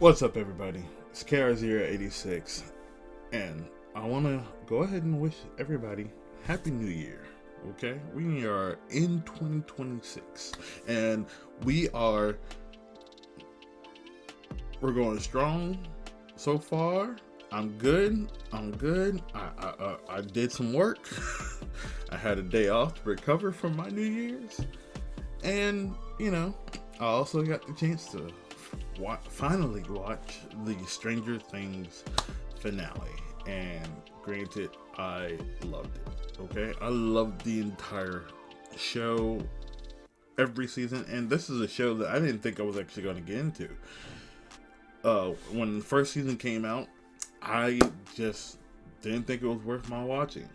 What's up, everybody? It's Kara086, and I want to go ahead and wish everybody Happy New Year. Okay, we are in 2026, and we're going strong so far. I'm good. I did some work. I had a day off to recover from my New Year's, and I also got the chance to finally watch the Stranger Things finale. And granted, I loved it. Okay, I loved the entire show, every season, and this is a show that I didn't think I was actually going to get into. When the first season came out, I just didn't think it was worth my watching.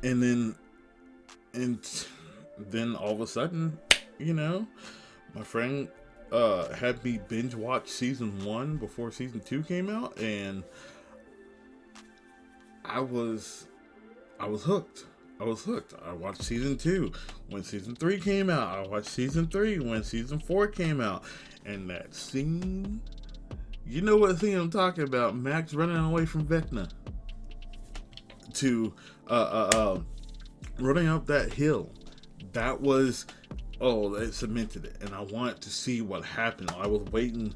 And then all of a sudden, my friend had me binge watch season 1 before season 2 came out, and I was hooked. I watched season 2 when season 3 came out. I watched season 3 when season 4 came out. And that scene, you know what scene I'm talking about? Max running away from Vecna to running up that hill. That was, it cemented it, and I wanted to see what happened. I was waiting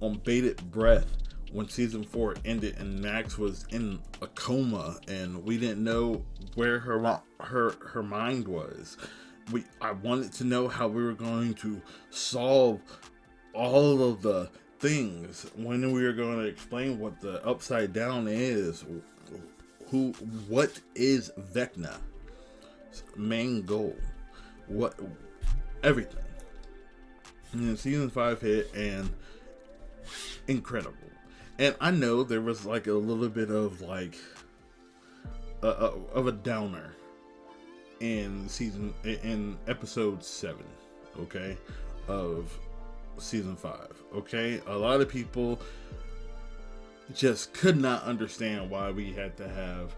on bated breath when season 4 ended and Max was in a coma and we didn't know where her mind was. I wanted to know how we were going to solve all of the things, when we were going to explain what the upside down is, what is Vecna's main goal, everything. And then season 5 hit, and incredible. And I know there was like a little bit of of a downer in episode 7, okay, of season 5. Okay, a lot of people just could not understand why we had to have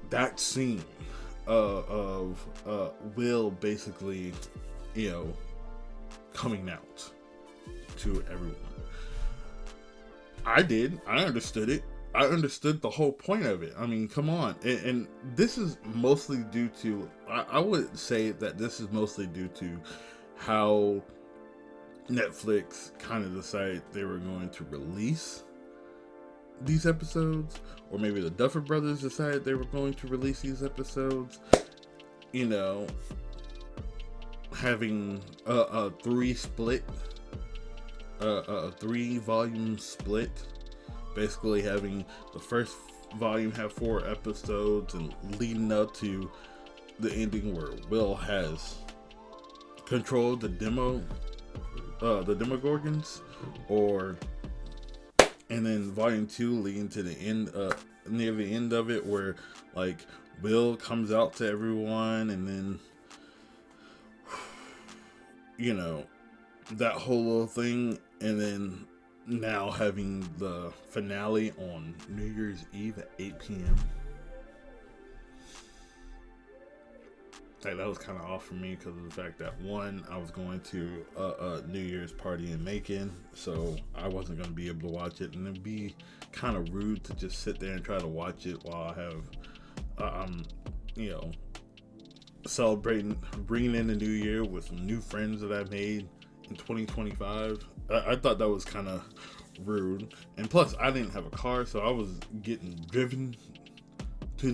that scene of Will basically, coming out to everyone. I understood it. I understood the whole point of it. I mean, come on. And this is mostly due to, I would say that this is mostly due to how Netflix kind of decided they were going to release these episodes, or maybe the Duffer Brothers decided they were going to release these episodes, having a 3-volume split, basically having the first volume have 4 episodes and leading up to the ending where Will has controlled the Demogorgons, and then volume 2 leading to the end, near the end of it, where Will comes out to everyone, and then that whole little thing, and then now having the finale on New Year's Eve at 8 p.m. That was kind of off for me because of the fact that, one, I was going to a New Year's party in Macon, so I wasn't going to be able to watch it, and it'd be kind of rude to just sit there and try to watch it while I have, celebrating, bringing in the new year with some new friends that I made in 2025. I thought that was kind of rude, and plus I didn't have a car, so I was getting driven to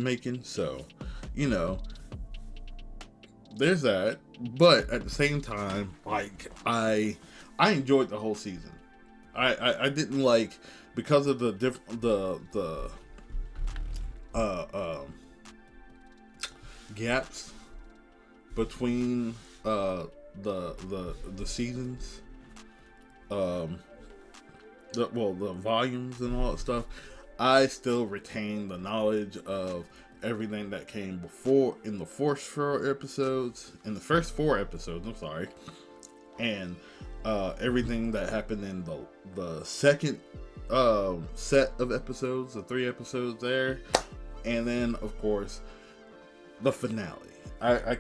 Macon, so there's that. But at the same time, I enjoyed the whole season. I didn't because of the gaps between the seasons, the volumes and all that stuff. I still retain the knowledge of everything that came before in the first 4 episodes, I'm sorry, and everything that happened in the second set of episodes, the 3 episodes there, and then of course the finale. I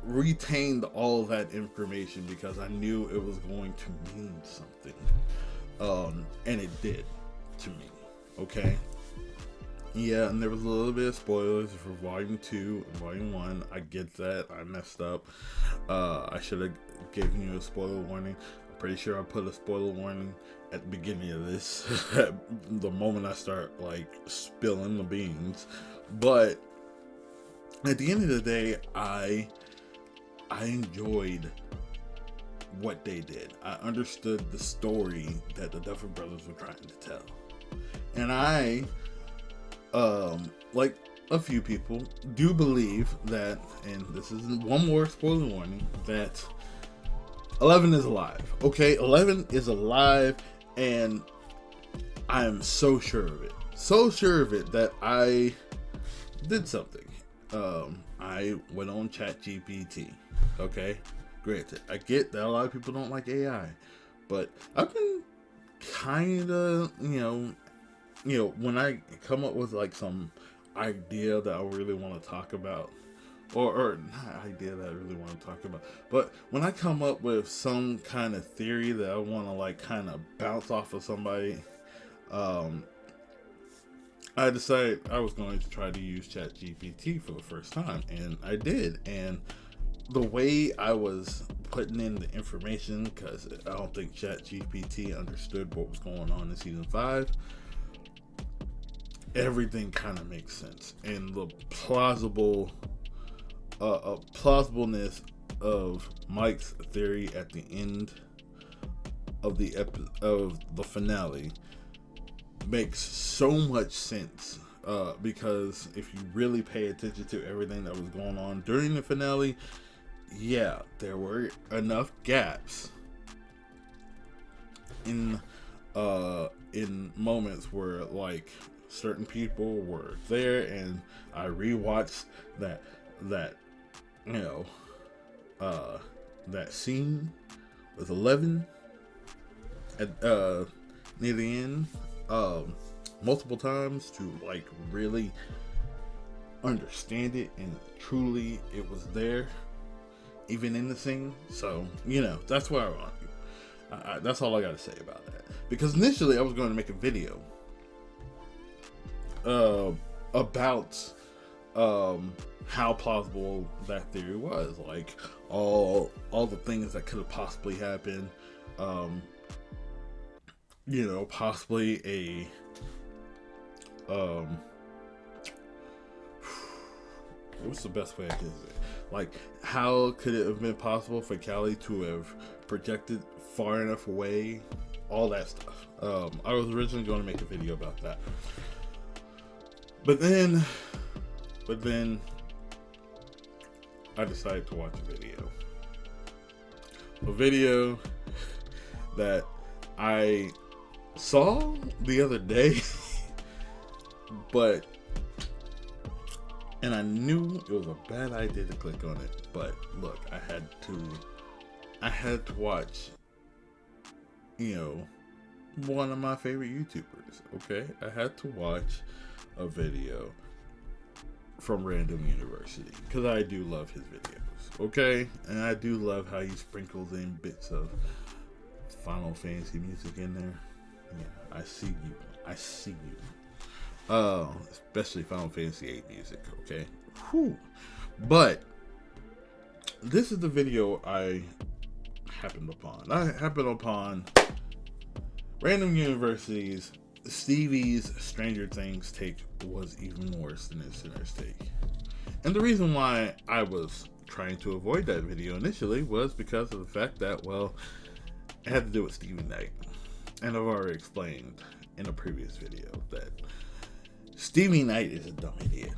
retained all of that information because I knew it was going to mean something. And it did to me. Okay. Yeah, and there was a little bit of spoilers for Volume 2 and Volume 1. I get that. I messed up. I should have given you a spoiler warning. I'm pretty sure I put a spoiler warning at the beginning of this. The moment I start, like, spilling the beans. But at the end of the day, I enjoyed what they did. I understood the story that the Duffer Brothers were trying to tell. And I, like a few people, do believe that, and this is one more spoiler warning, that 11 is alive. Okay, 11 is alive, and I am so sure of it. So sure of it that I did something. I went on ChatGPT. Okay, granted, I get that a lot of people don't like AI, but I've been kind of, you know, when I come up with like some idea that I really want to talk about, or not idea that I really want to talk about, but when I come up with some kind of theory that I want to like kind of bounce off of somebody, I decided I was going to try to use ChatGPT for the first time, and I did. And the way I was putting in the information, because I don't think ChatGPT understood what was going on in season 5, everything kind of makes sense, and the plausibleness of Mike's theory at the end of the finale makes so much sense, because if you really pay attention to everything that was going on during the finale, yeah, there were enough gaps in moments where like certain people were there, and I rewatched that that scene with 11 at near the end, multiple times to like really understand it, and truly it was there even in the scene. So that's where I want you. That's all I gotta say about that, because initially I was going to make a video about how plausible that theory was, like all the things that could have possibly happened, possibly a what's the best way I can say it? Like, how could it have been possible for Callie to have projected far enough away? All that stuff. I was originally going to make a video about that, but then I decided to watch a video that I saw the other day, and I knew it was a bad idea to click on it, but look, I had to watch, one of my favorite YouTubers. Okay, I had to watch a video from Random University, because I do love his videos. Okay, and I do love how he sprinkles in bits of Final Fantasy music in there. Yeah, I see you. Especially Final Fantasy VIII music. Okay, whew. But this is the video I happened upon Random University's Stevie's Stranger Things take was even worse than his Sinner's take. And the reason why I was trying to avoid that video initially was because of the fact that, well, it had to do with Stevie Knight. And I've already explained in a previous video that Stevie Knight is a dumb idiot.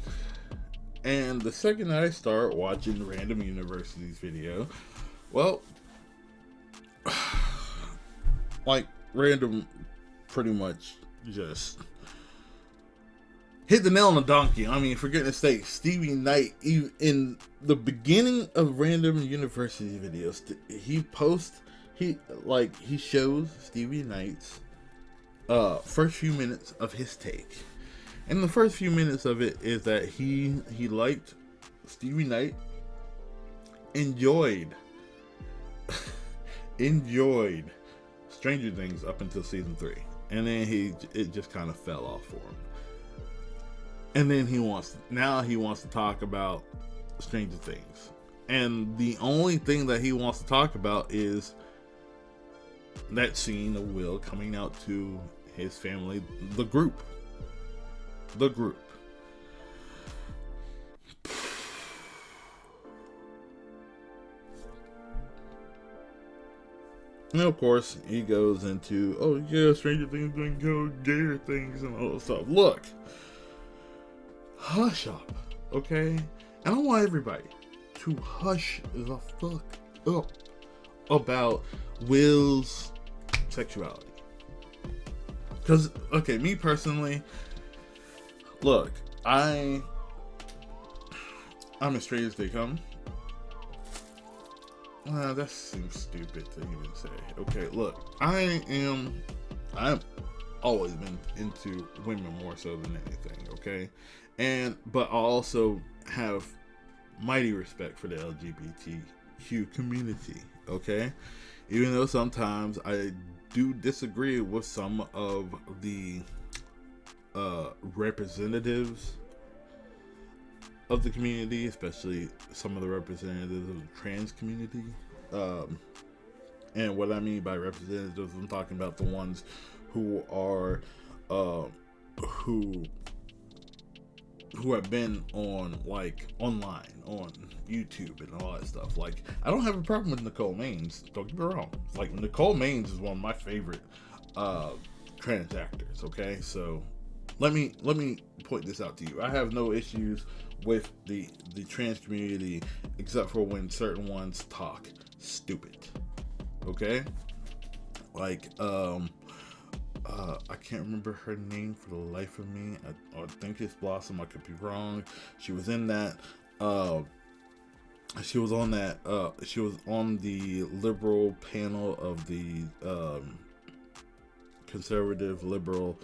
And the second I start watching Random University's video, well, like, Random pretty much just hit the nail on the donkey. I mean, for goodness sake, Stevie Knight, in the beginning of Random University videos, he shows Stevie Knight's first few minutes of his take. And the first few minutes of it is that he liked Stevie Knight enjoyed enjoyed Stranger Things up until season 3, and then it just kind of fell off for him. And then he wants to talk about Stranger Things, and the only thing that he wants to talk about is that scene of Will coming out to his family, the group. And of course, he goes into, oh yeah, Stranger Things doing go dare things and all that stuff. Look, hush up, okay? And I want everybody to hush the fuck up about Will's sexuality. Because, okay, me personally, look, I'm as straight as they come. That seems stupid to even say. Okay, look, I've always been into women more so than anything, okay? But I also have mighty respect for the LGBTQ community, okay? Even though sometimes I do disagree with some of the representatives of the community, especially some of the representatives of the trans community. And what I mean by representatives, I'm talking about the ones who are who have been on, like, online on YouTube and all that stuff. Like, I don't have a problem with Nicole Maines, don't get me wrong. Like, Nicole Maines is one of my favorite trans actors, okay? So let me point this out to you. I have no issues with the trans community, except for when certain ones talk stupid, okay? Like, I can't remember her name for the life of me. I think it's Blossom. I could be wrong. She was in that. She was on that. She was on the liberal panel of the conservative liberal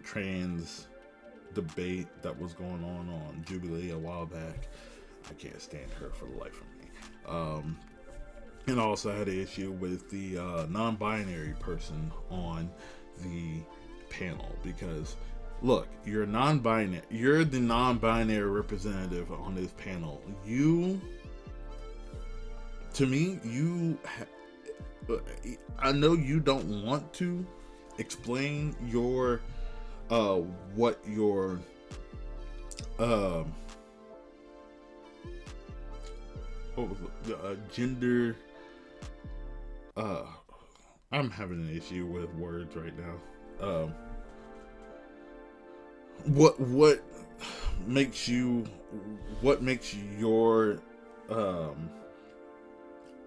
trans debate that was going on Jubilee a while back. I can't stand her for the life of me. And also had an issue with the non-binary person on the panel, because look, you're the non-binary representative on this panel. I know you don't want to explain your what your gender. I'm having an issue with words right now. What makes your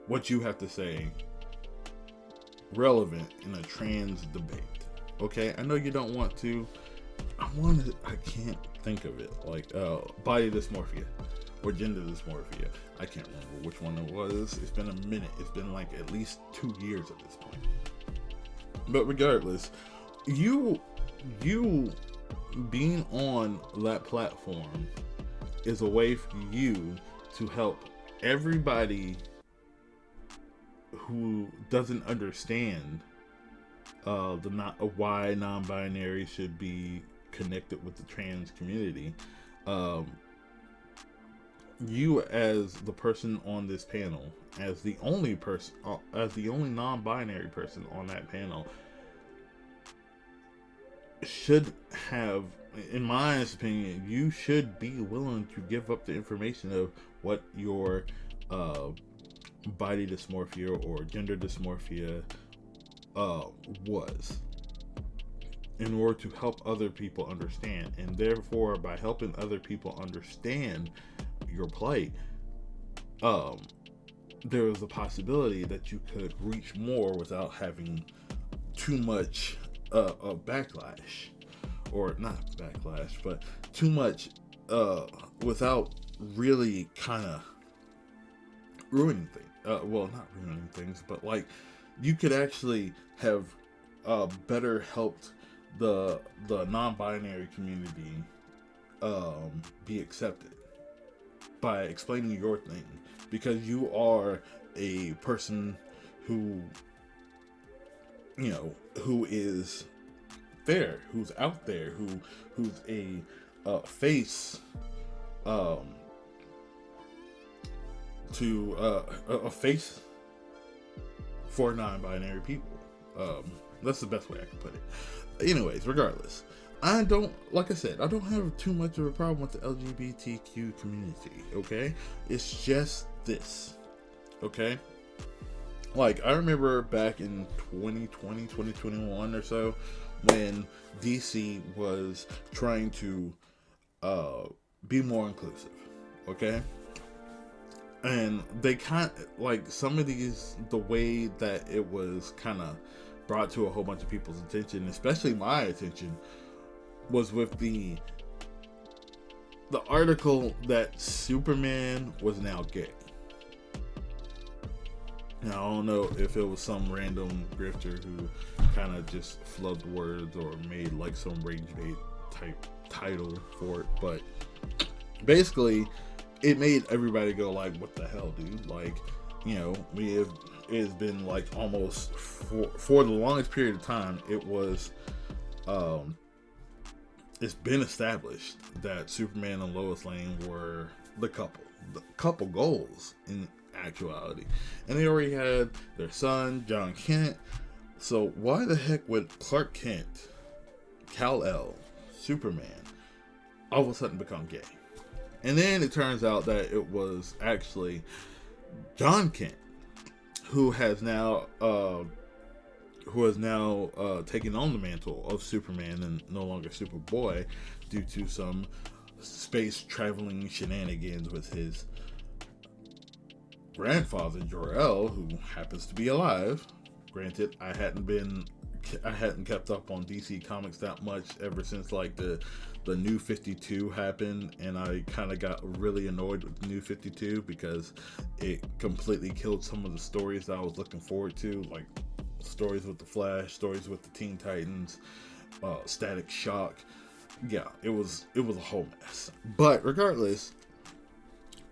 what you have to say relevant in a trans debate? Okay, I know you don't want to. I can't think of it. Like body dysmorphia or gender dysmorphia. I can't remember which one it was. It's been a minute. It's been like at least 2 years at this point. But regardless, you being on that platform is a way for you to help everybody who doesn't understand why non-binary should be connected with the trans community. You, as the person on this panel, as the only non-binary person on that panel, should have, in my opinion, you should be willing to give up the information of what your body dysmorphia or gender dysmorphia was, in order to help other people understand. And therefore, by helping other people understand your plight, there is a possibility that you could reach more without having too much backlash, or not backlash, but too much without really kind of ruining things. Well, not ruining things, but like you could actually have better helped the non-binary community be accepted. by explaining your thing, because you are a person who, you know, who is there, who's out there, who's a face to a face for non-binary people. That's the best way I can put it. Anyways, regardless, I don't, like I said, I don't have too much of a problem with the LGBTQ community, okay? It's just this, okay? Like, I remember back in 2020, 2021 or so, when DC was trying to be more inclusive, okay? And they kind of, like, some of these, the way that it was kind of brought to a whole bunch of people's attention, especially my attention, was with the article that Superman was now gay. Now, I don't know if it was some random grifter who kind of just flubbed words or made like some rage bait type title for it, but basically it made everybody go like, what the hell, dude? Like, you know, it's been like almost for the longest period of time, it was it's been established that Superman and Lois Lane were the couple goals in actuality, and they already had their son John Kent. So why the heck would Clark Kent, Kal-El, Superman all of a sudden become gay? And then it turns out that it was actually John Kent who has now taken on the mantle of Superman and no longer Superboy due to some space traveling shenanigans with his grandfather Jor-El, who happens to be alive. Granted, I hadn't kept up on DC Comics that much ever since like the New 52 happened, and I kind of got really annoyed with the New 52 because it completely killed some of the stories that I was looking forward to, like stories with the Flash, stories with the Teen Titans, Static Shock. Yeah, it was a whole mess. But regardless,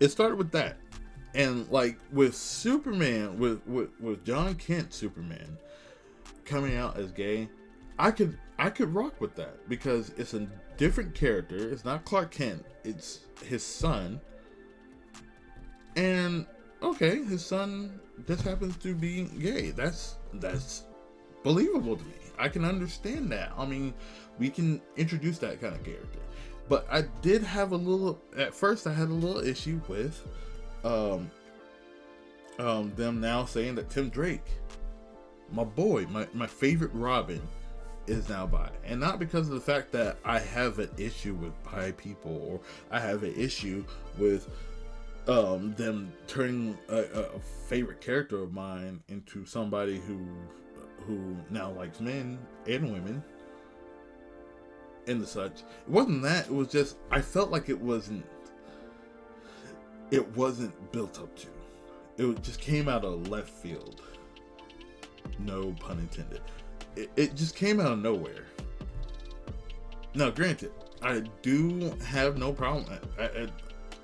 it started with that. And like with Superman, with John Kent Superman coming out as gay, I could rock with that because it's a different character. It's not Clark Kent, it's his son. And okay, his son just happens to be gay. That's believable to me. I can understand that. I mean, we can introduce that kind of character. But I did have at first I had a little issue with them now saying that Tim Drake, my boy, my favorite Robin, is now bi. And not because of the fact that I have an issue with bi people, or I have an issue with them turning a favorite character of mine into somebody who now likes men and women and the such. It wasn't that. It was just I felt like it wasn't built up to. It just came out of left field. No pun intended. It just came out of nowhere. Now, granted, I do have no problem.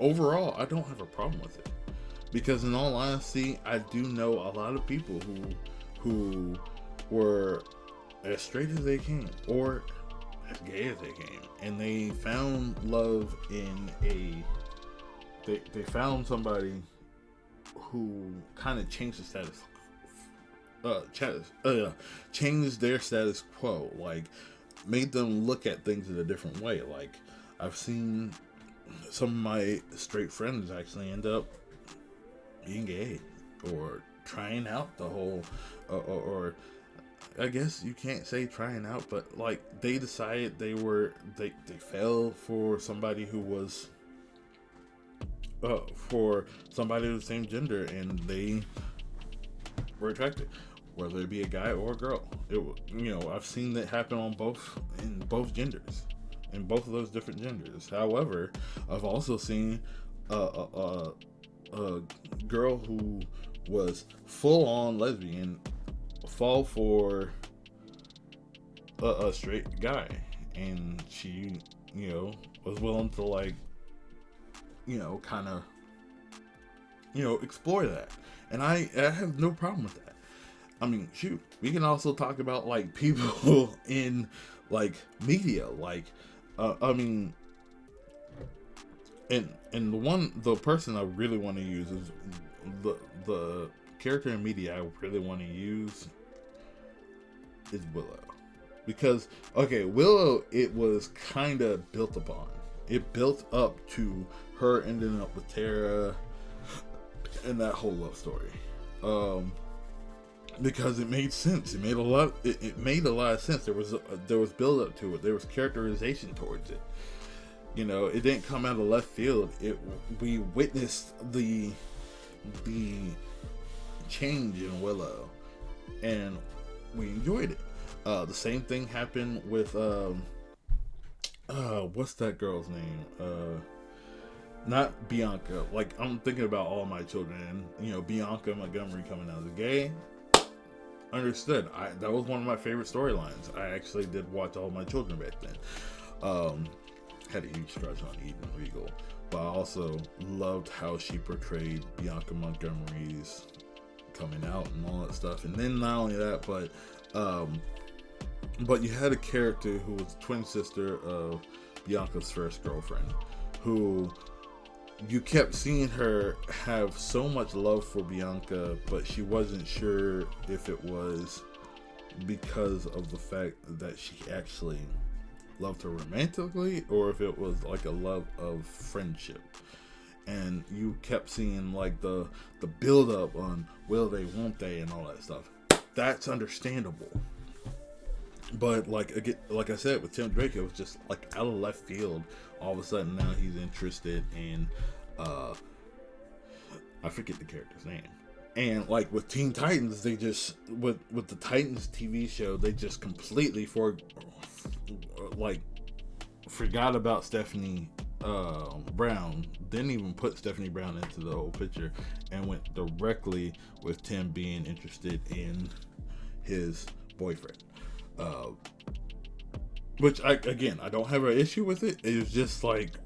Overall, I don't have a problem with it. Because in all honesty, I do know a lot of people who were as straight as they came, or as gay as they came. And they found love in they found somebody who kind of changed the changed their status quo, like made them look at things in a different way. Like I've seen some of my straight friends actually end up being gay or trying out the whole or I guess you can't say trying out, but like they decided they fell for somebody who was for somebody of the same gender, and they were attracted, whether it be a guy or a girl. I've seen that happen in both genders, in both of those different genders. However, I've also seen a girl who was full on lesbian fall for a straight guy, and she was willing to kind of explore that. And I have no problem with that. I mean, shoot, we can also talk about like people in like media, like I mean, and the person I really want to use is the character in media I really want to use is Willow. Because okay, Willow, it was kind of built upon. It built up to her ending up with Tara and that whole love story. Because it made sense. It made a lot. It made a lot of sense. There was build up to it. There was characterization towards it. It didn't come out of left field. We witnessed the change in Willow, and we enjoyed it. The same thing happened with what's that girl's name? Not Bianca. Like, I'm thinking about All My Children, and Bianca Montgomery coming out as gay. Understood. That was one of my favorite storylines. I actually did watch All My Children back then. Had a huge crush on Eden Regal, but I also loved how she portrayed Bianca Montgomery's coming out and all that stuff. And then not only that, but you had a character who was twin sister of Bianca's first girlfriend, who you kept seeing her have so much love for Bianca, but she wasn't sure if it was because of the fact that she actually loved her romantically, or if it was like a love of friendship. And you kept seeing like the build up on will they, won't they, and all that stuff. That's understandable. But like I said with Tim Drake, it was just like out of left field. All of a sudden now he's interested in I forget the character's name. And like with Teen Titans, they just with the Titans TV show, they just completely forgot about Stephanie Brown. Didn't even put Stephanie Brown into the whole picture, and went directly with Tim being interested in his boyfriend. Which I don't have an issue with it. It was just like,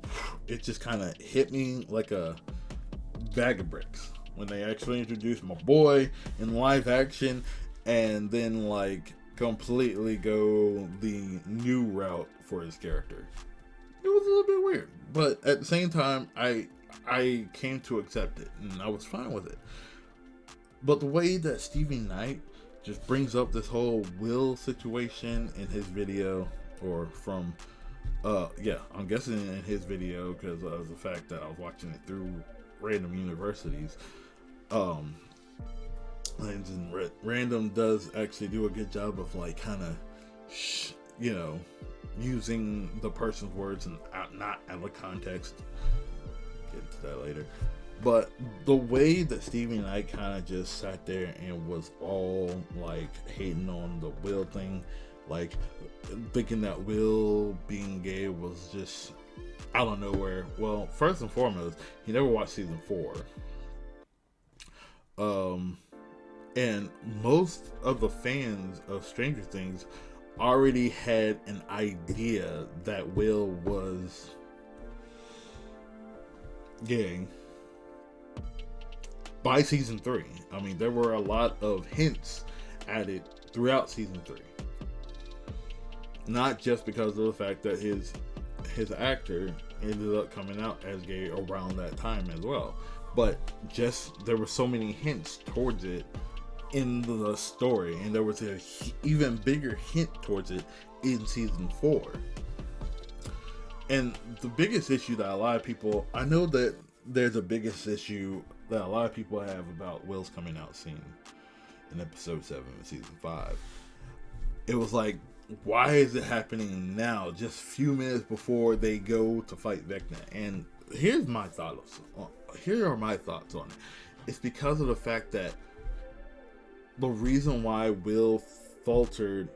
it just kind of hit me like a bag of bricks when they actually introduced my boy in live action, and then like completely go the new route for his character. It was a little bit weird, but at the same time, I came to accept it, and I was fine with it. But the way that Stevie Knight just brings up this whole Will situation in his video, or from I'm guessing in his video, because of the fact that I was watching it through random universities. And Random does actually do a good job of like kind of using the person's words and not out of context. Get into that later. But the way that Stevie Knight kind of just sat there and was all like hating on the Will thing, like thinking that Will being gay was just out of nowhere. Well, first and foremost, he never watched season 4. And most of the fans of Stranger Things already had an idea that Will was gay by season 3. I mean, there were a lot of hints at it throughout season 3. Not just because of the fact that his actor ended up coming out as gay around that time as well, but just there were so many hints towards it in the story, and there was an even bigger hint towards it in season 4. And the biggest issue that a lot of people, I know that there's a biggest issue that a lot of people have about Will's coming out scene in episode 7 of season 5. It was like, why is it happening now, just a few minutes before they go to fight Vecna? And here are my thoughts on it. It's because of the fact that the reason why Will faltered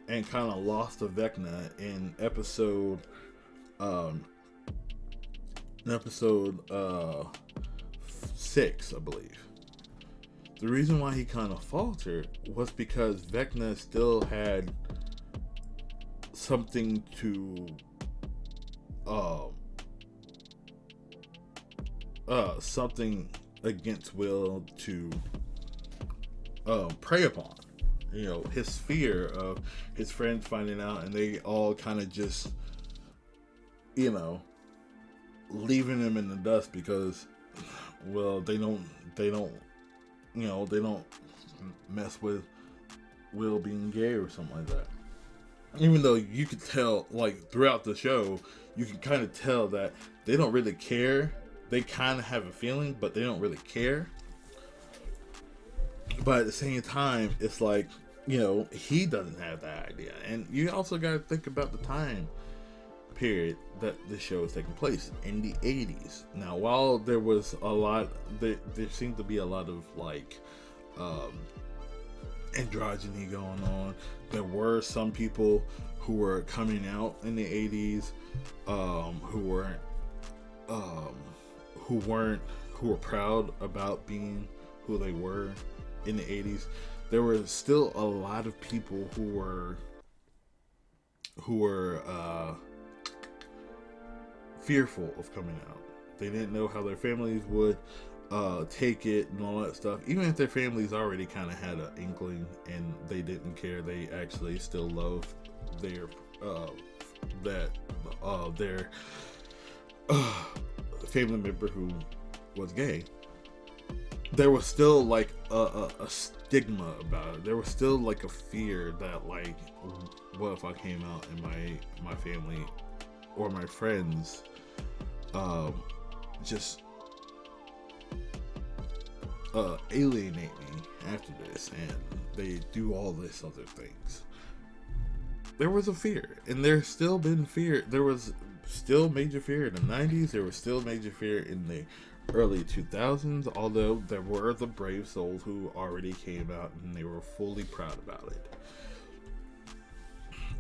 and kind of lost to Vecna in episode 6, I believe. The reason why he kind of faltered was because Vecna still had something to something against Will to prey upon. You know, his fear of his friends finding out, and they all kind of just, you know, leaving him in the dust because, well, they don't, you know, they don't mess with Will being gay or something like that. Even though you could tell, like, throughout the show, you can kind of tell that they don't really care. They kind of have a feeling, but they don't really care. But at the same time, it's like, you know, he doesn't have that idea. And you also got to think about the time period that the show is taking place in the 80s. Now, while there was a lot, there seemed to be a lot of, like, androgyny going on. There were some people who were coming out in the 80s, who were proud about being who they were in the 80s. There were still a lot of people who were fearful of coming out. They didn't know how their families would take it and all that stuff. Even if their families already kind of had an inkling and they didn't care, they actually still loved their family member who was gay. There was still like a stigma about it. There was still like a fear that, like, what if I came out and my family or my friends just alienate me after this, and they do all this other things. There was a fear, and there's still been fear. There was still major fear in the 90s. There was still major fear in the early 2000s, although there were the brave souls who already came out and they were fully proud about it.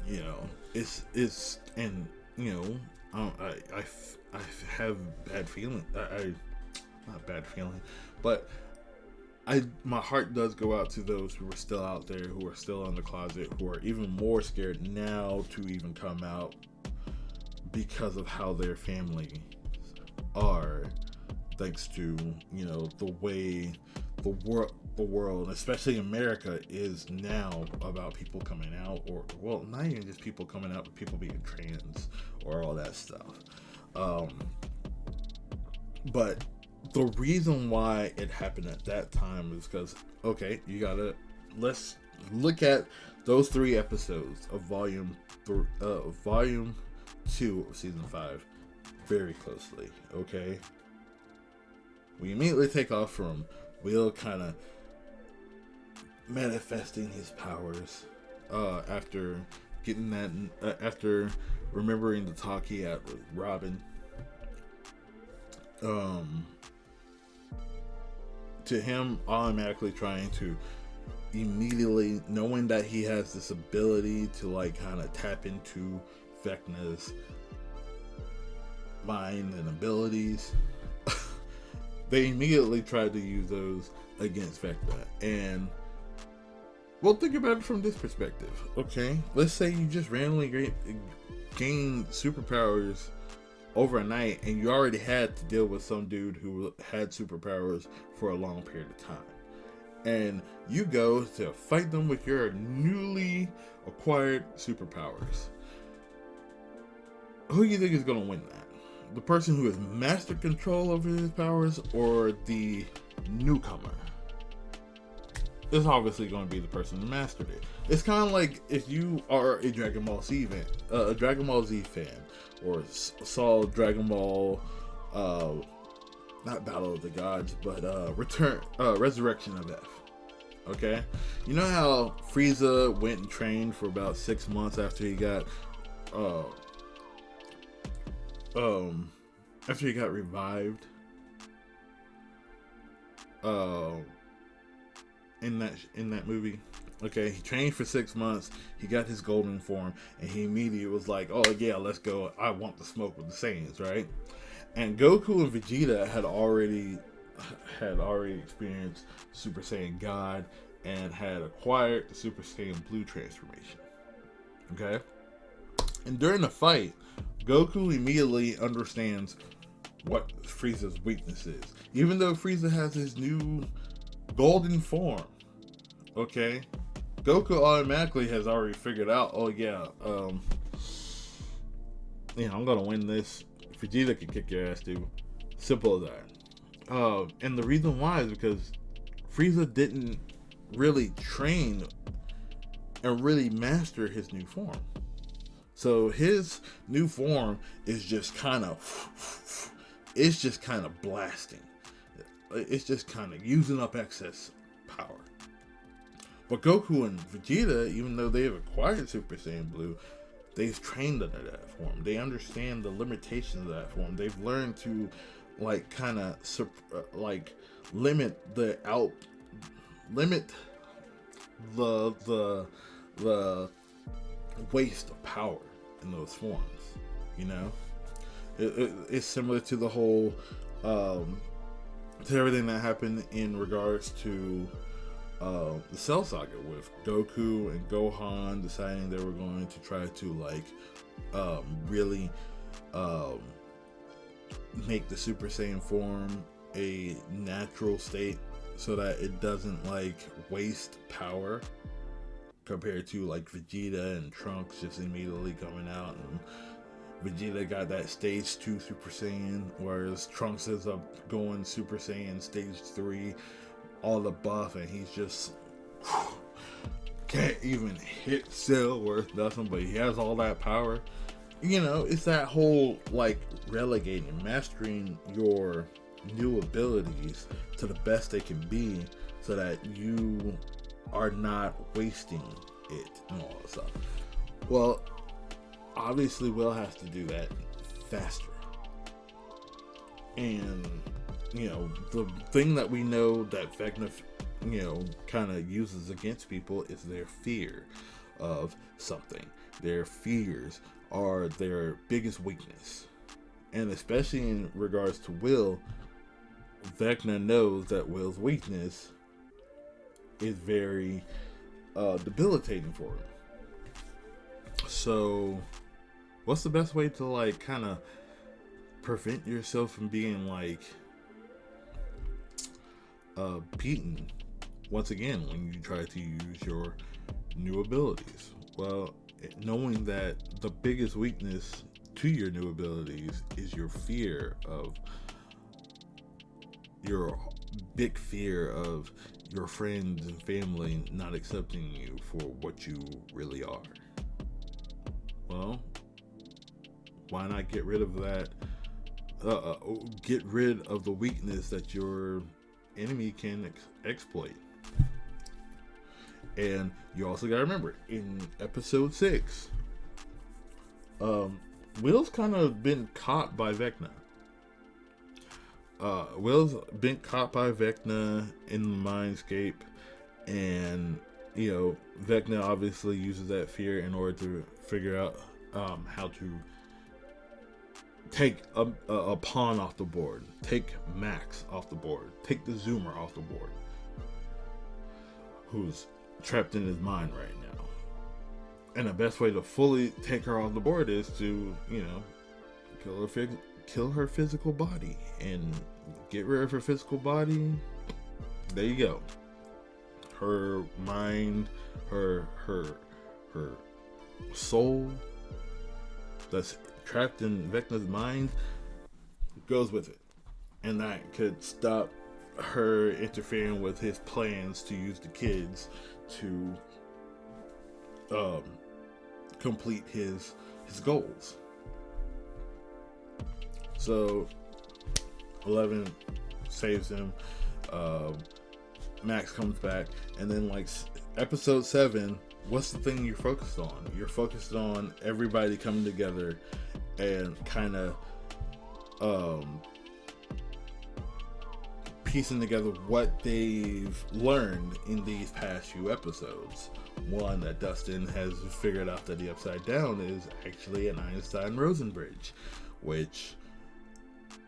You know, it's and you know, I have bad feeling. Not bad feeling, but my heart does go out to those who are still out there, who are still in the closet, who are even more scared now to even come out because of how their family are, thanks to, you know, the way the world, especially America, is now about people coming out, or, well, not even just people coming out, but people being trans or all that stuff. But the reason why it happened at that time is because, okay, let's look at those 3 episodes of volume 2 of season 5 very closely, okay? We immediately take off from Will kind of manifesting his powers after getting that, after remembering the talk he had with Robin. To him automatically trying to immediately knowing that he has this ability to, like, kind of tap into Vecna's mind and abilities. They immediately tried to use those against Vecna. And, well, think about it from this perspective. Okay, let's say you just randomly gain superpowers overnight, and you already had to deal with some dude who had superpowers for a long period of time, and you go to fight them with your newly acquired superpowers. Who do you think is going to win that? The person who has mastered control over his powers, or the newcomer? It's obviously going to be the person who mastered it. It's kind of like if you are a Dragon Ball Z fan, or saw Dragon Ball, not Battle of the Gods, but Resurrection of F. Okay, you know how Frieza went and trained for about 6 months after he got revived in that movie. Okay, he trained for 6 months, he got his golden form, and he immediately was like, oh yeah, let's go, I want the smoke with the Saiyans, right? And Goku and Vegeta had already experienced Super Saiyan God and had acquired the Super Saiyan Blue transformation. Okay? And during the fight, Goku immediately understands what Frieza's weakness is. Even though Frieza has his new golden form, okay, Goku automatically has already figured out, oh yeah, I'm gonna win this. Vegeta can kick your ass too. Simple as that. And the reason why is because Frieza didn't really train and really master his new form. So his new form is just kind of, it's just kind of blasting. It's just kind of using up excess power. But Goku and Vegeta, even though they have acquired Super Saiyan Blue, they've trained under that form. They understand the limitations of that form. They've learned to, like, kind of, limit the waste of power in those forms. You know, it's similar to the whole, to everything that happened in regards to the Cell Saga, with Goku and Gohan deciding they were going to try to really make the Super Saiyan form a natural state so that it doesn't waste power, compared to Vegeta and Trunks just immediately coming out, and Vegeta got that stage 2 Super Saiyan, whereas Trunks ends up going Super Saiyan stage 3, all the buff, and he's just can't even hit Cell worth nothing, but he has all that power. It's that whole relegating, mastering your new abilities to the best they can be, so that you are not wasting it and all that stuff. Well, obviously Will has to do that faster. And, the thing that we know that Vecna, kind of uses against people is their fear of something. Their fears are their biggest weakness. And especially in regards to Will, Vecna knows that Will's weakness is very debilitating for him. So, what's the best way to kind of prevent yourself from being beaten once again when you try to use your new abilities? Well, knowing that the biggest weakness to your new abilities is your fear of your big fear of your friends and family not accepting you for what you really are. Well, why not get rid of that? Get rid of the weakness that your enemy can exploit. And you also gotta remember, in episode 6, Will's kind of been caught by Vecna. Will's been caught by Vecna in the Mindscape, and Vecna obviously uses that fear in order to figure out how to take a pawn off the board, take Max off the board, take the Zoomer off the board, who's trapped in his mind right now. And the best way to fully take her off the board is to, kill her physical body, and get rid of her physical body. There you go. Her mind, her soul that's trapped in Vecna's mind goes with it, and that could stop her interfering with his plans to use the kids to complete his goals. So 11 saves him. Max comes back, and then episode 7, what's the thing you're focused on? You're focused on everybody coming together and kind of piecing together what they've learned in these past few episodes. One, that Dustin has figured out that the Upside Down is actually an Einstein-Rosen bridge, which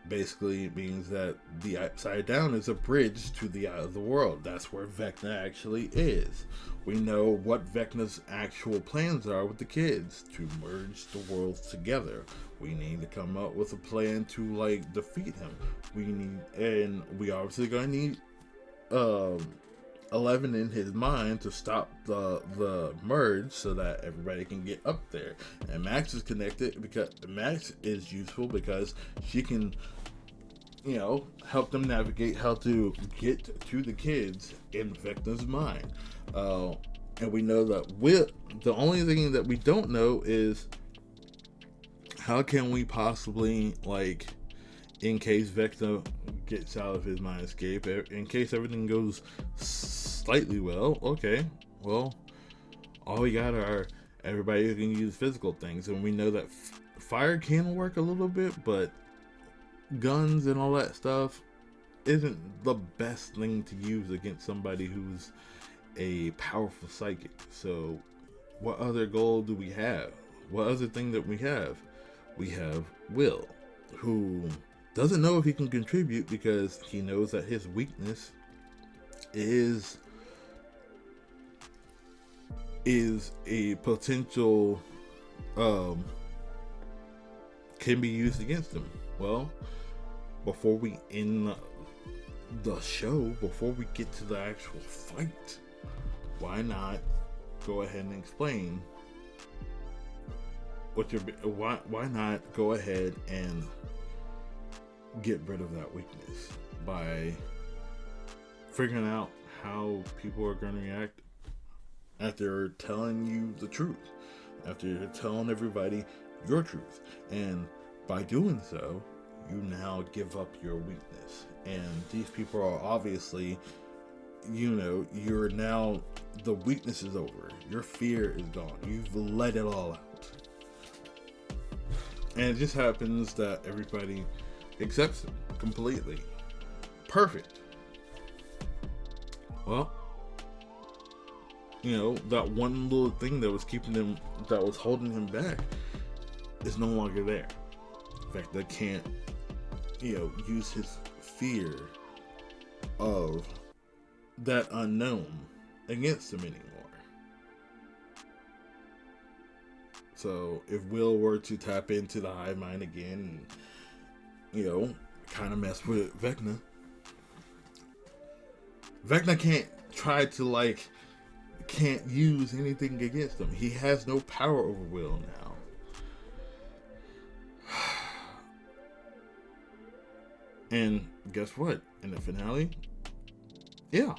Basically, it means that the Upside Down is a bridge to the eye of the world. That's where Vecna actually is. We know what Vecna's actual plans are with the kids to merge the worlds together. We need to come up with a plan to like defeat him. We obviously gonna need 11 in his mind to stop the merge so that everybody can get up there. And Max is connected because Max is useful because she can, help them navigate how to get to the kids in Vecna's mind. And we know that the only thing that we don't know is how can we possibly, like, in case Vecna gets out of his mind escape, in case everything goes slightly well, okay, well, all we got are everybody who can use physical things, and we know that fire can work a little bit, but guns and all that stuff isn't the best thing to use against somebody who's a powerful psychic. So what other goal do we have? What other thing that we have? We have Will, who doesn't know if he can contribute because he knows that his weakness is a potential can be used against him. Well, before we end the show, before we get to the actual fight, why not go ahead and explain why not go ahead and get rid of that weakness by figuring out how people are going to react after telling you the truth, after you're telling everybody your truth. And by doing so, you now give up your weakness. And these people are obviously, you're now, the weakness is over. Your fear is gone. You've let it all out. And it just happens that everybody accepts him completely. Perfect. Well, that one little thing that was that was holding him back is no longer there. In fact, they can't, use his fear of that unknown against him anymore. So if Will were to tap into the hive mind again and, kind of mess with Vecna can't try to, can't use anything against him. He has no power over Will now. And guess what? In the finale, yeah,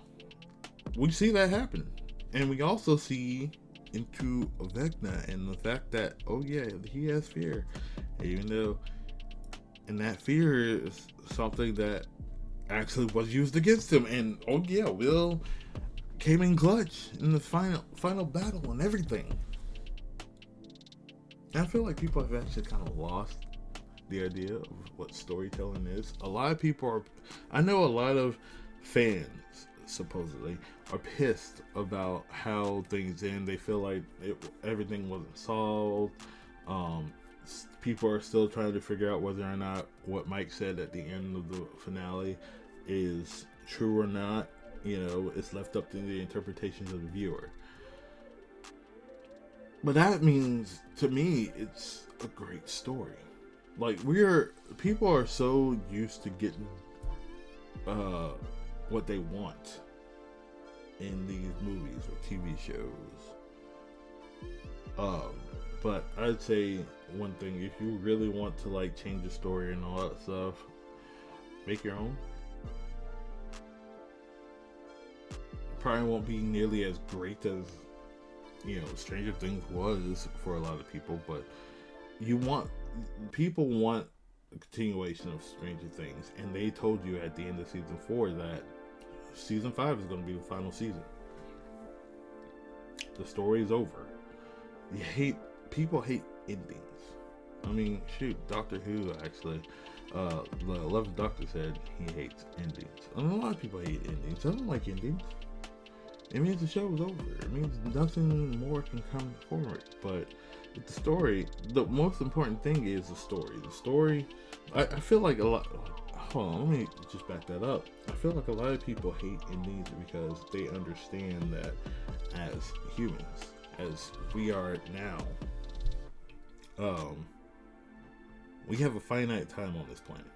we see that happen. And we also see into Vecna and the fact that, oh yeah, he has fear. And that fear is something that actually was used against him. And oh yeah, Will came in clutch in the final battle and everything. And I feel like people have actually kind of lost the idea of what storytelling is. I know a lot of fans supposedly are pissed about how things end. They feel like everything wasn't solved. People are still trying to figure out whether or not what Mike said at the end of the finale is true or not. It's left up to the interpretations of the viewer. But that means, to me, it's a great story. People are so used to getting what they want in these movies or TV shows. But I'd say one thing: if you really want to change the story and all that stuff, make your own. Probably won't be nearly as great as Stranger Things was for a lot of people, but people want a continuation of Stranger Things, and they told you at the end of season 4 that season 5 is going to be the final season. The story is over. People hate endings. I mean, shoot, Doctor Who actually, the 11th Doctor said he hates endings. And a lot of people hate endings. I don't like endings. It means the show is over. It means nothing more can come forward. But the story, the most important thing is the story. The story, I feel like a lot. Hold on, let me just back that up. I feel like a lot of people hate endings because they understand that as humans, as we are now, we have a finite time on this planet.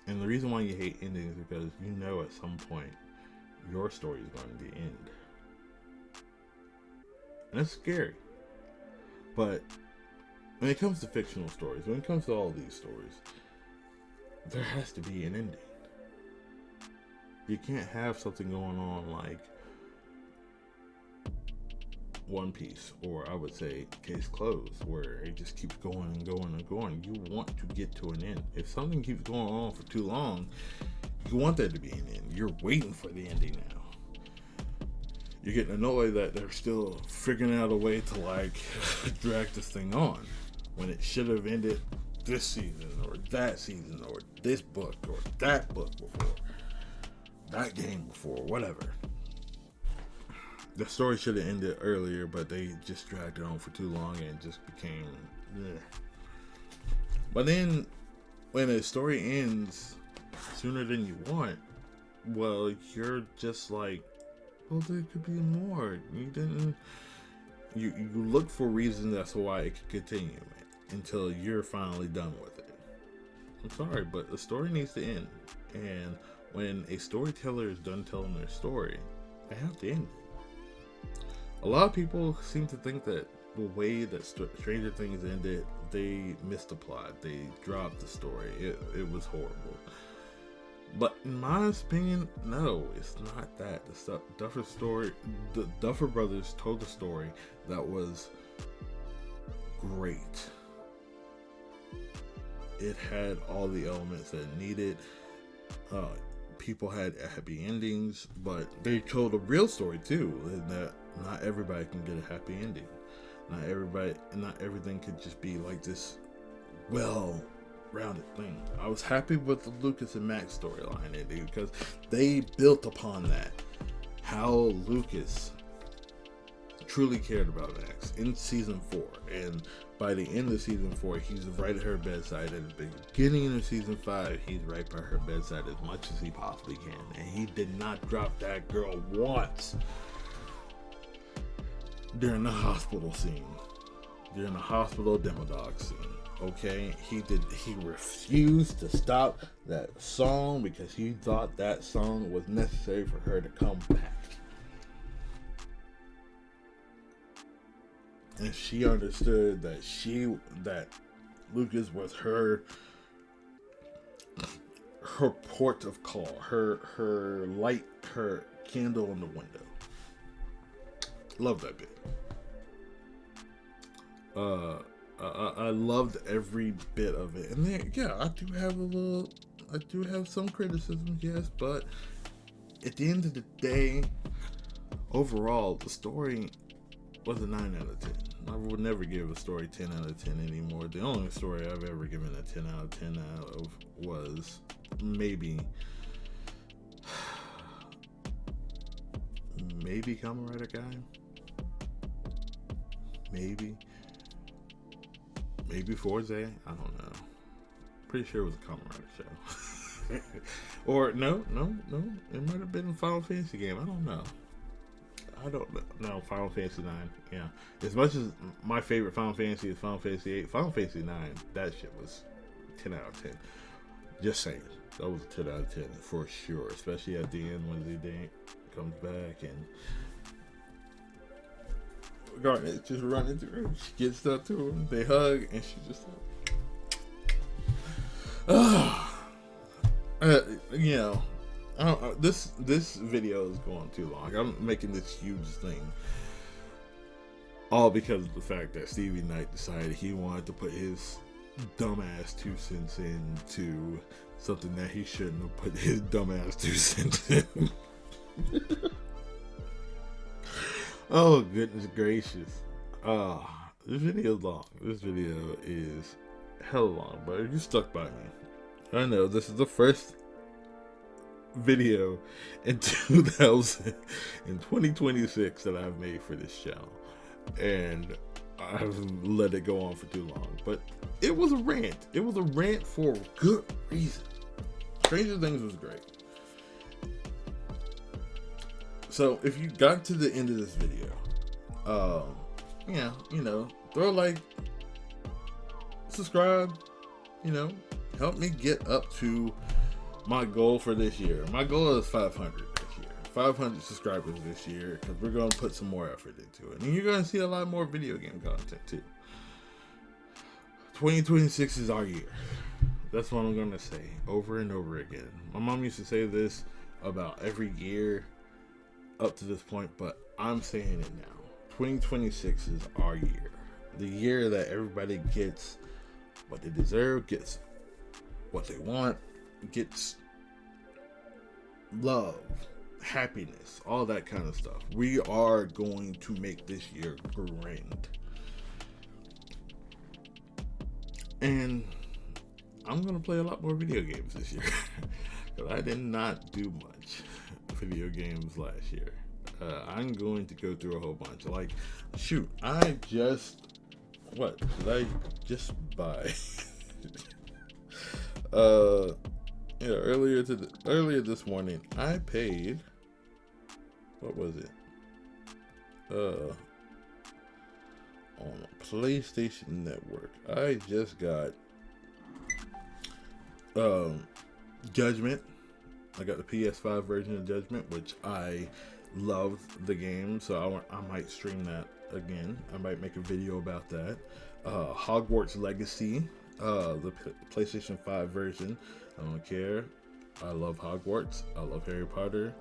And the reason why you hate endings is because you know at some point your story is going to end. And that's scary. But when it comes to fictional stories, when it comes to all these stories, there has to be an ending. You can't have something going on like One Piece, or I would say Case Closed, where it just keeps going and going and going. You want to get to an end. If something keeps going on for too long, you want there to be an end. You're waiting for the ending now. You're getting annoyed that they're still figuring out a way to like drag this thing on when it should have ended this season or that season or this book or that book before, that game before, whatever. The story should have ended earlier, but they just dragged it on for too long and it just became But then when a story ends sooner than you want, well, you're just like, well, there could be more. You look for reasons as to why it could continue until you're finally done with it. I'm sorry, but the story needs to end. And when a storyteller is done telling their story, they have to end it. A lot of people seem to think that the way that Stranger Things ended, they missed the plot. They dropped the story. It was horrible. But in my opinion, no, it's not that. The Duffer Brothers told a story that was great. It had all the elements that it needed. People had happy endings, but they told a real story too, and that not everybody can get a happy ending. Not everything could just be like this well-rounded thing. I was happy with the Lucas and Max storyline ending because they built upon that. How Lucas truly cared about Max in season 4, and by the end of season 4, he's right at her bedside. At the beginning of season 5, he's right by her bedside as much as he possibly can, and he did not drop that girl once during the hospital scene, during the hospital demo dog scene. Okay, he refused to stop that song because he thought that song was necessary for her to come back. And she understood that Lucas was her port of call, her light, her candle in the window. Love that bit. I loved every bit of it. And then, yeah, I do have some criticism, yes, but at the end of the day, overall, the story was a 9 out of 10. I would never give a story 10 out of 10 anymore. The only story I've ever given a 10 out of 10 out of was maybe Kamen Rider Guy. Maybe Forze. I don't know. Pretty sure it was a Kamen Rider show. Or no. It might have been a Final Fantasy game. I don't know. No, Final Fantasy 9. Yeah. As much as my favorite Final Fantasy is Final Fantasy 8, Final Fantasy 9, that shit was 10 out of 10. Just saying. That was a 10 out of 10 for sure. Especially at the end when Zidane comes back and Garnet just running through her. She gets up to him. They hug and she just you know, I don't, this video is going too long. I'm making this huge thing all because of the fact that Stevie Knight decided he wanted to put his dumbass 2 cents into something that he shouldn't have put his dumbass 2 cents in. Oh goodness gracious. This video is long. This video is hella long, but you stuck by me. I know this is the first video in 2026 that I've made for this channel, and I haven't let it go on for too long. But it was a rant. It was a rant for good reason. Stranger Things was great. So if you got to the end of this video, yeah, throw a like, subscribe, help me get up to my goal for this year. My goal is 500 this year. 500 subscribers this year, because we're going to put some more effort into it. And you're going to see a lot more video game content too. 2026 is our year. That's what I'm going to say over and over again. My mom used to say this about every year up to this point, but I'm saying it now. 2026 is our year. The year that everybody gets what they deserve, gets what they want, gets love, happiness, all that kind of stuff. We are going to make this year grand. And I'm going to play a lot more video games this year. Because I did not do much video games last year. I'm going to go through a whole bunch. Like, shoot, I just... What did I just buy? Earlier this morning, I paid... What was it? On PlayStation Network, I just got Judgment. I got the PS5 version of Judgment, which I loved the game, so I might stream that again. I might make a video about that. Hogwarts Legacy, the PlayStation 5 version. I don't care. I love Hogwarts. I love Harry Potter.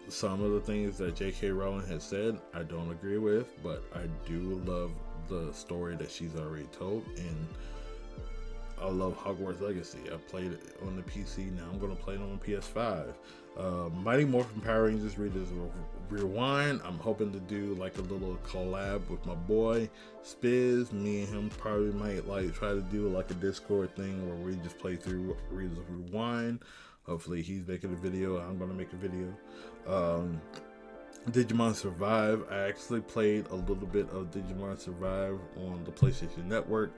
Some of the things that J.K. Rowling has said, I don't agree with, but I do love the story that she's already told, and I love Hogwarts Legacy. I played it on the PC. Now I'm going to play it on PS5. Mighty Morphin Power Rangers Readers Rewind. I'm hoping to do like a little collab with my boy Spiz. Me and him probably might like try to do like a Discord thing where we just play through Readers Rewind. Hopefully he's making a video. I'm going to make a video. Digimon Survive. I actually played a little bit of Digimon Survive on the PlayStation Network,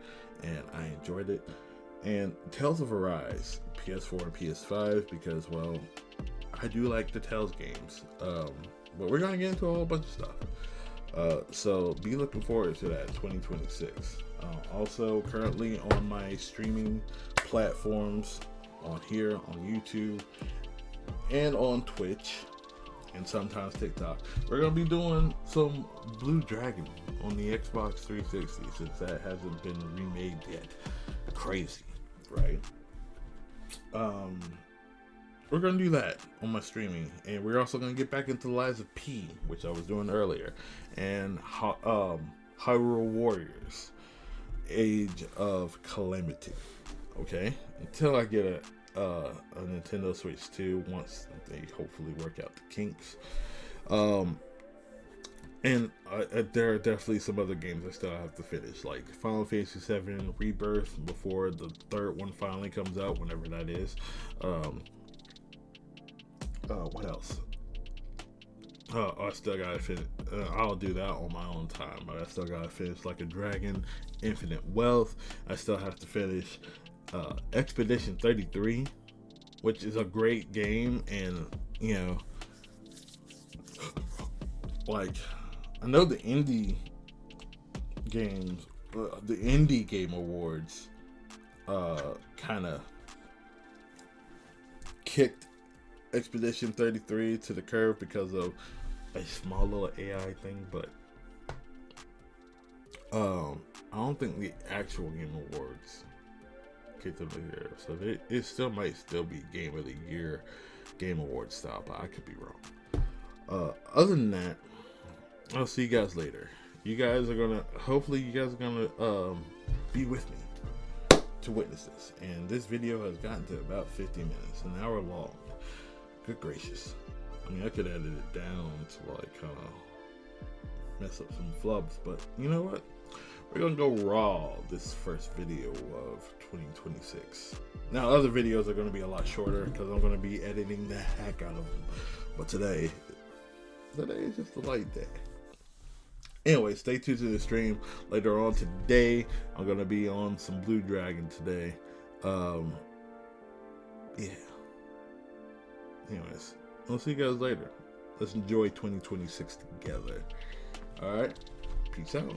and I enjoyed it. And Tales of Arise, PS4 and PS5, because, well, I do like the Tales games. But we're going to get into a whole bunch of stuff. So be looking forward to that 2026. Also, currently on my streaming platforms, on here, on YouTube, and on Twitch, and sometimes TikTok, we're going to be doing some Blue Dragon on the Xbox 360, since that hasn't been remade yet. Crazy, right? We're going to do that on my streaming, and we're also going to get back into Lies of P, which I was doing earlier, and Hyrule Warriors Age of Calamity. Okay, until I get a Nintendo Switch 2, once they hopefully work out the kinks. And there are definitely some other games I still have to finish, like Final Fantasy VII Rebirth, before the third one finally comes out, whenever that is. What else? I still gotta finish. I'll do that on my own time, but I still gotta finish Like a Dragon, Infinite Wealth. I still have to finish Expedition 33, which is a great game, and like, I know the indie games, the Indie Game Awards, kind of kicked Expedition 33 to the curb because of a small little AI thing, but I don't think the actual Game Awards kicked them to the curb, so it still might still be Game of the Year, Game Award style, but I could be wrong. Other than that, I'll see you guys later. Hopefully you guys are gonna be with me to witness this. And this video has gotten to about 50 minutes, an hour long. Good gracious. I mean, I could edit it down to like kind of mess up some flubs, but you know what? We're gonna go raw this first video of 2026. Now, other videos are gonna be a lot shorter because I'm gonna be editing the heck out of them. But today is just a light day. Anyway, stay tuned to the stream later on today. I'm gonna be on some Blue Dragon today. Yeah. Anyways, I'll see you guys later. Let's enjoy 2026 together. All right. Peace out.